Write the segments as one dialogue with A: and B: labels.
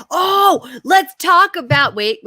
A: Oh, let's talk about wait.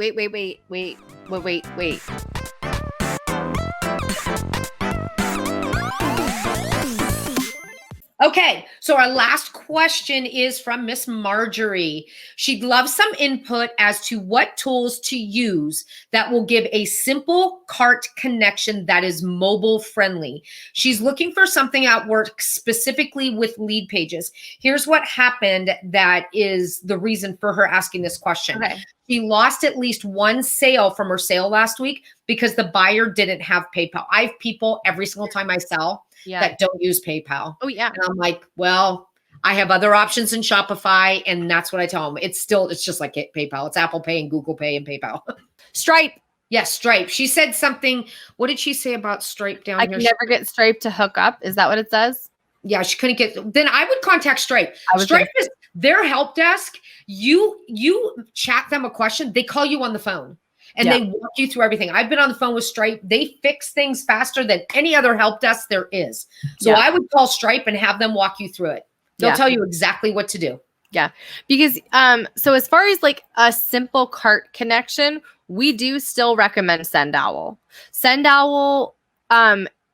A: Okay, so our last question is from Miss Marjorie. She'd love some input as to what tools to use that will give a simple cart connection that is mobile friendly. She's looking for something that works specifically with lead pages. Here's what happened that is the reason for her asking this question.
B: Okay.
A: She lost at least one sale from her sale last week because the buyer didn't have PayPal. I have people every single time I sell that don't use PayPal.
B: Oh, yeah.
A: And I'm like, well, I have other options in Shopify. And that's what I tell them. It's just like PayPal. It's Apple Pay and Google Pay and PayPal.
B: Stripe.
A: Yes, Stripe. She said something. What did she say about Stripe down
B: I
A: here?
B: can never get Stripe to hook up. Is that what it says?
A: Yeah, she couldn't get. Then I would contact Stripe. Stripe is their help desk. You chat them a question. They call you on the phone. And they walk you through everything. I've been on the phone with Stripe. They fix things faster than any other help desk there is. So I would call Stripe and have them walk you through it. They'll tell you exactly what to do.
B: Yeah. Because so as far as like a simple cart connection, we do still recommend SendOwl. SendOwl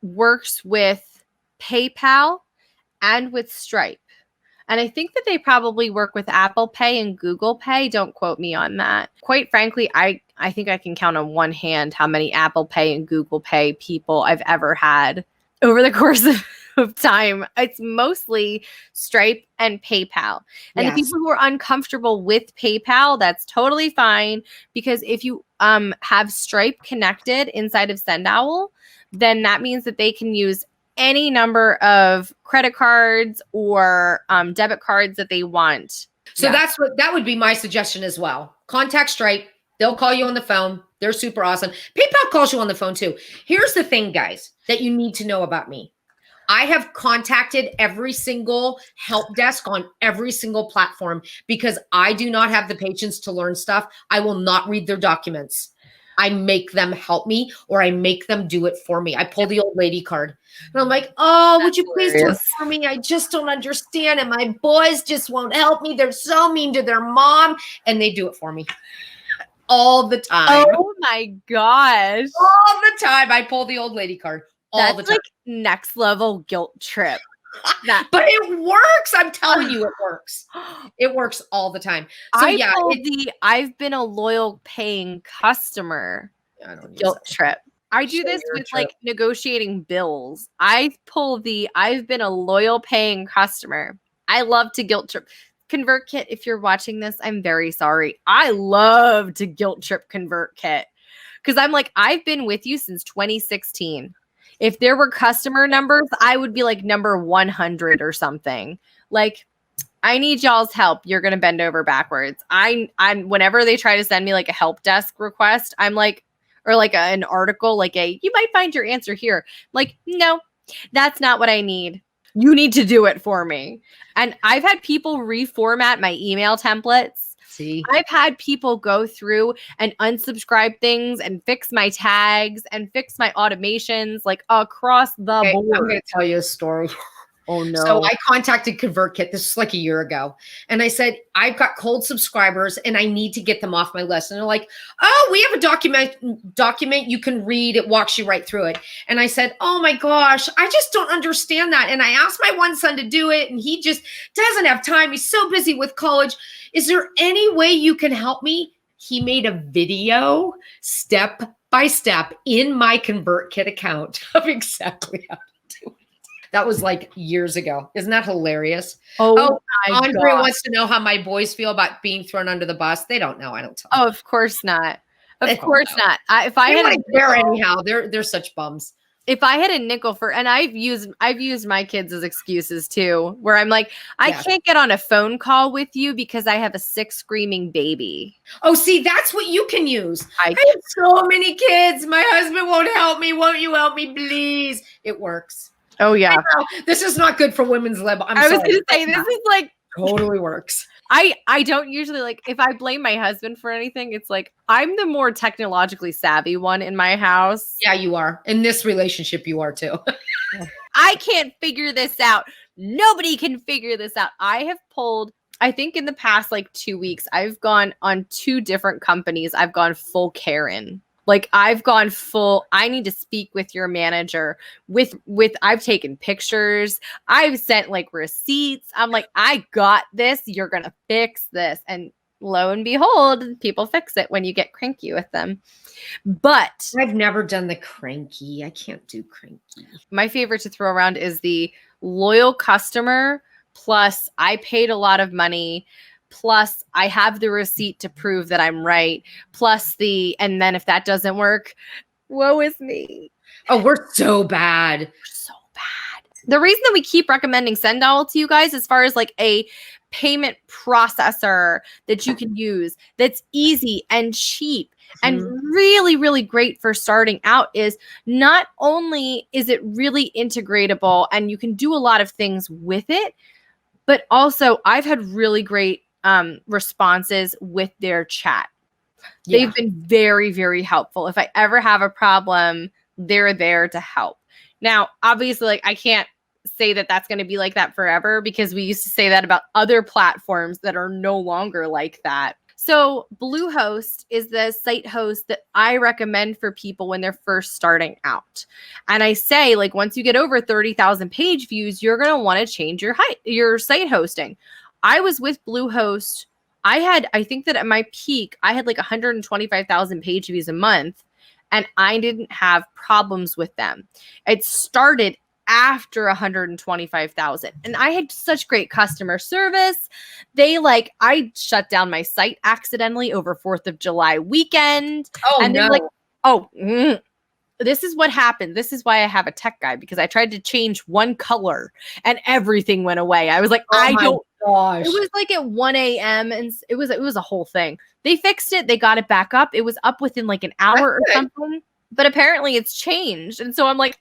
B: works with PayPal and with Stripe. And I think that they probably work with Apple Pay and Google Pay. Don't quote me on that. Quite frankly, I think I can count on one hand how many Apple Pay and Google Pay people I've ever had over the course of time. It's mostly Stripe and PayPal. And the people who are uncomfortable with PayPal, that's totally fine. Because if you have Stripe connected inside of SendOwl, then that means that they can use any number of credit cards or debit cards that they want.
A: So that would be my suggestion as well. Contact Stripe. They'll call you on the phone. They're super awesome. PayPal calls you on the phone too. Here's the thing, guys, that you need to know about me. I have contacted every single help desk on every single platform because I do not have the patience to learn stuff. I will not read their documents. I make them help me or I make them do it for me. I pull the old lady card and I'm like, oh, would you please do it for me? I just don't understand. And my boys just won't help me. They're so mean to their mom and they do it for me all the time.
B: Oh my gosh.
A: All the time. I pull the old lady card all the time.
B: Like next level guilt trip.
A: But it works. I'm telling you, it works. It works all the time. So
B: I've been a loyal paying customer guilt trip. I do this with like negotiating bills. I've been a loyal paying customer. I love to guilt trip. ConvertKit, if you're watching this, I'm very sorry. I love to guilt trip ConvertKit because I'm like, I've been with you since 2016. If there were customer numbers, I would be like number 100 or something. Like, I need y'all's help. You're going to bend over backwards. I'm whenever they try to send me like a help desk request, I'm like, or like an article, like you might find your answer here. Like, no, that's not what I need. You need to do it for me. And I've had people reformat my email templates.
A: See,
B: I've had people go through and unsubscribe things and fix my tags and fix my automations like across the board.
A: I'm going to tell you a story.
B: Oh no.
A: So I contacted ConvertKit. This is like a year ago. And I said, I've got cold subscribers and I need to get them off my list. And they're like, oh, we have a document you can read. It walks you right through it. And I said, oh my gosh, I just don't understand that. And I asked my one son to do it and he just doesn't have time. He's so busy with college. Is there any way you can help me? He made a video step by step in my ConvertKit account of exactly how to do it. That was like years ago. Isn't that hilarious?
B: Oh
A: Andre wants to know how my boys feel about being thrown under the bus. They don't know. I don't tell them.
B: Oh, of course not. Of course not. If I had
A: a care anyhow, they're such bums.
B: If I had a nickel for, and I've used my kids as excuses too, where I'm like, I can't get on a phone call with you because I have a sick screaming baby.
A: Oh, see, that's what you can use. I have so many kids. My husband won't help me. Won't you help me, please? It works.
B: Oh yeah.
A: This is not good for women's lib.
B: I was going to say, this is like
A: totally works.
B: I don't usually like, if I blame my husband for anything, it's like, I'm the more technologically savvy one in my house.
A: Yeah, you are. In this relationship, you are too.
B: I can't figure this out. Nobody can figure this out. I have pulled I think in the past like 2 weeks, I've gone on 2 different companies. I've gone full Karen. Like I've gone full, I need to speak with your manager with I've taken pictures. I've sent like receipts. I'm like, I got this. You're going to fix this. And lo and behold, people fix it when you get cranky with them. But
A: I've never done the cranky. I can't do cranky.
B: my favorite to throw around is the loyal customer plus I paid a lot of money plus I have the receipt to prove that I'm right plus and then if that doesn't work, woe is me.
A: Oh, we're so bad.
B: We're so bad. The reason that we keep recommending Sendowl to you guys as far as like a payment processor that you can use that's easy and cheap and really, really great for starting out is not only is it really integratable and you can do a lot of things with it, but also I've had really great responses with their chat.
A: Yeah.
B: They've been very, very helpful. If I ever have a problem, they're there to help. Now, obviously, like I can't say that that's going to be like that forever because we used to say that about other platforms that are no longer like that. So Bluehost is the site host that I recommend for people when they're first starting out. And I say, like, once you get over 30,000 page views, you're going to want to change your site hosting. I was with Bluehost. I think that at my peak, I had like 125,000 page views a month, and I didn't have problems with them. It started after 125,000. And I had such great customer service. I shut down my site accidentally over 4th of July weekend.
A: Oh,
B: and
A: no.
B: they're like, this is what happened. This is why I have a tech guy, because I tried to change one color and everything went away. I was like,
A: Gosh.
B: it was like at 1 a.m. and it was a whole thing. They fixed it. They got it back up. It was up within like an hour or something, but apparently it's changed. And so I'm like,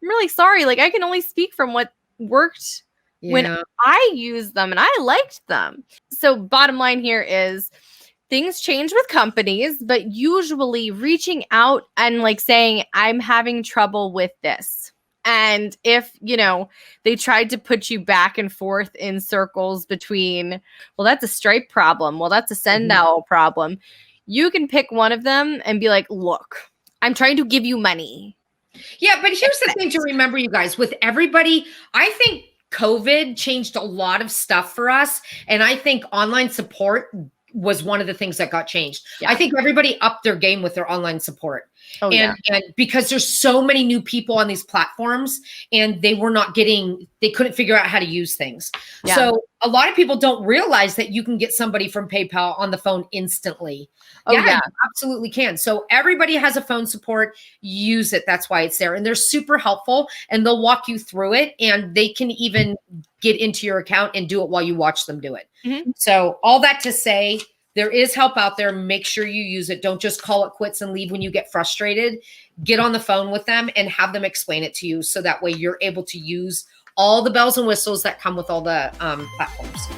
B: I'm really sorry. Like I can only speak from what worked when I used them and I liked them. So bottom line here is things change with companies, but usually reaching out and like saying, I'm having trouble with this. And if, they tried to put you back and forth in circles between, well, that's a Stripe problem. Well, that's a Sendowl problem. You can pick one of them and be like, look, I'm trying to give you money.
A: Yeah, but here's the thing to remember, you guys, with everybody, I think COVID changed a lot of stuff for us. And I think online support was one of the things that got changed. Yeah. I think everybody upped their game with their online support. And because there's so many new people on these platforms and they couldn't figure out how to use things. Yeah. So a lot of people don't realize that you can get somebody from PayPal on the phone instantly. Oh, yeah, you absolutely can. So everybody has a phone support, use it. That's why it's there. And they're super helpful and they'll walk you through it and they can even get into your account and do it while you watch them do it. Mm-hmm. So all that to say, there is help out there. Make sure you use it. Don't just call it quits and leave when you get frustrated. Get on the phone with them and have them explain it to you. So that way you're able to use all the bells and whistles that come with all the platforms.